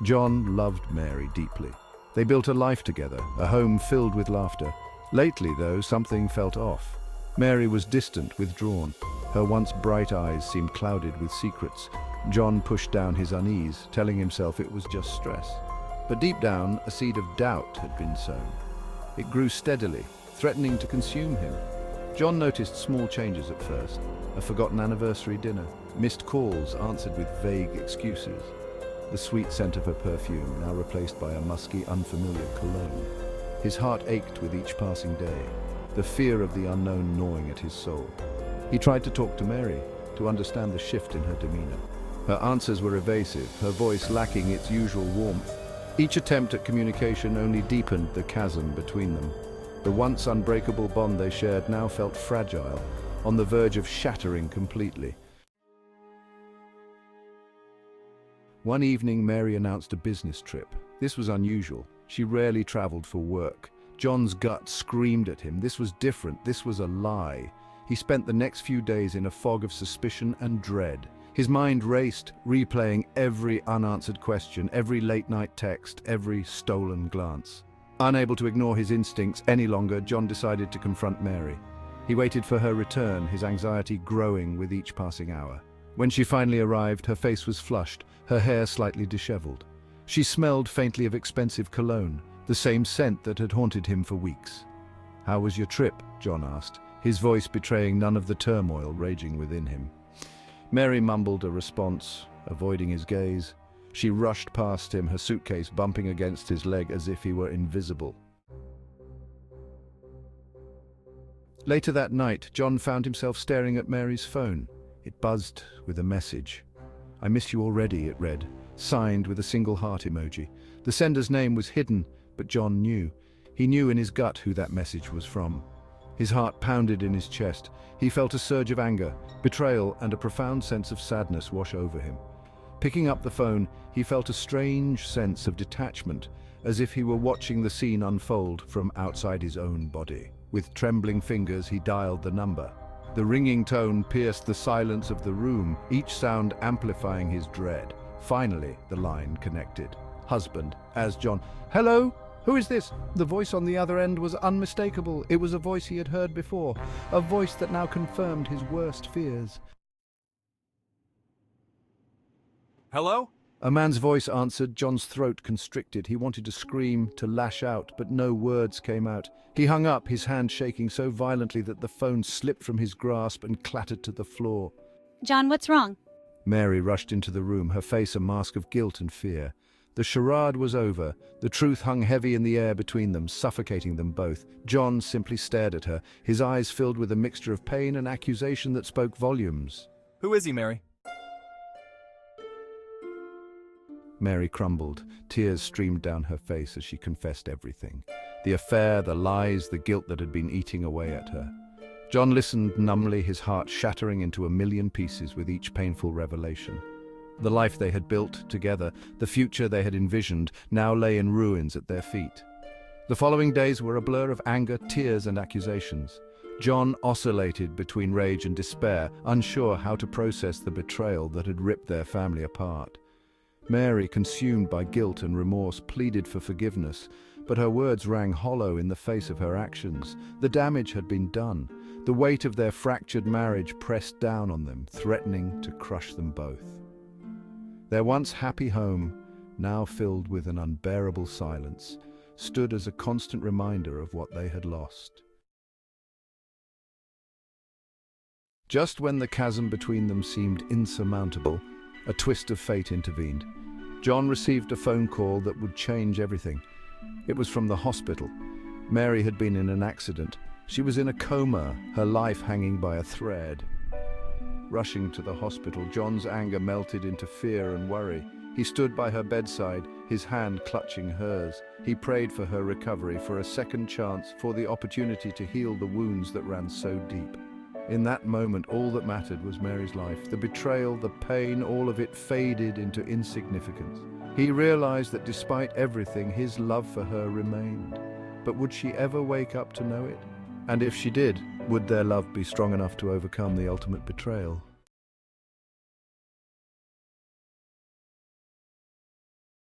John loved Mary deeply. They built a life together, a home filled with laughter. Lately, though, something felt off. Mary was distant, withdrawn. Her once bright eyes seemed clouded with secrets. John pushed down his unease, telling himself it was just stress. But deep down, a seed of doubt had been sown. It grew steadily, threatening to consume him. John noticed small changes at first. A forgotten anniversary dinner, missed calls answered with vague excuses. The sweet scent of her perfume, now replaced by a musky, unfamiliar cologne. His heart ached with each passing day, the fear of the unknown gnawing at his soul. He tried to talk to Mary, to understand the shift in her demeanor. Her answers were evasive, her voice lacking its usual warmth. Each attempt at communication only deepened the chasm between them. The once unbreakable bond they shared now felt fragile, on the verge of shattering completely. One evening, Mary announced a business trip. This was unusual. She rarely traveled for work. John's gut screamed at him. This was different. This was a lie. He spent the next few days in a fog of suspicion and dread. His mind raced, replaying every unanswered question, every late-night text, every stolen glance. Unable to ignore his instincts any longer, John decided to confront Mary. He waited for her return, his anxiety growing with each passing hour. When she finally arrived, her face was flushed, her hair slightly disheveled. She smelled faintly of expensive cologne, the same scent that had haunted him for weeks. "How was your trip?" John asked, his voice betraying none of the turmoil raging within him. Mary mumbled a response, avoiding his gaze. She rushed past him, her suitcase bumping against his leg as if he were invisible. Later that night, John found himself staring at Mary's phone. It buzzed with a message. "I miss you already," it read, signed with a single heart emoji. The sender's name was hidden, but John knew. He knew in his gut who that message was from. His heart pounded in his chest. He felt a surge of anger, betrayal, and a profound sense of sadness wash over him. Picking up the phone, he felt a strange sense of detachment, as if he were watching the scene unfold from outside his own body. With trembling fingers, he dialed the number. The ringing tone pierced the silence of the room, each sound amplifying his dread. Finally, the line connected. Husband, as John. "Hello? Who is this?" The voice on the other end was unmistakable. It was a voice he had heard before, a voice that now confirmed his worst fears. Hello? A man's voice answered, John's throat constricted. He wanted to scream, to lash out, but no words came out. He hung up, his hand shaking so violently that the phone slipped from his grasp and clattered to the floor. John, what's wrong? Mary rushed into the room, her face a mask of guilt and fear. The charade was over. The truth hung heavy in the air between them, suffocating them both. John simply stared at her, his eyes filled with a mixture of pain and accusation that spoke volumes. Who is he, Mary? Mary crumbled. Tears streamed down her face as she confessed everything. The affair, the lies, the guilt that had been eating away at her. John listened numbly, his heart shattering into a million pieces with each painful revelation. The life they had built together, the future they had envisioned, now lay in ruins at their feet. The following days were a blur of anger, tears, and accusations. John oscillated between rage and despair, unsure how to process the betrayal that had ripped their family apart. Mary, consumed by guilt and remorse, pleaded for forgiveness, but her words rang hollow in the face of her actions. The damage had been done. The weight of their fractured marriage pressed down on them, threatening to crush them both. Their once happy home, now filled with an unbearable silence, stood as a constant reminder of what they had lost. Just when the chasm between them seemed insurmountable, a twist of fate intervened. John received a phone call that would change everything. It was from the hospital. Mary had been in an accident. She was in a coma, her life hanging by a thread. Rushing to the hospital, John's anger melted into fear and worry. He stood by her bedside, his hand clutching hers. He prayed for her recovery, for a second chance, for the opportunity to heal the wounds that ran so deep. In that moment, all that mattered was Mary's life. The betrayal, the pain, all of it faded into insignificance. He realized that despite everything, his love for her remained. But would she ever wake up to know it? And if she did, would their love be strong enough to overcome the ultimate betrayal?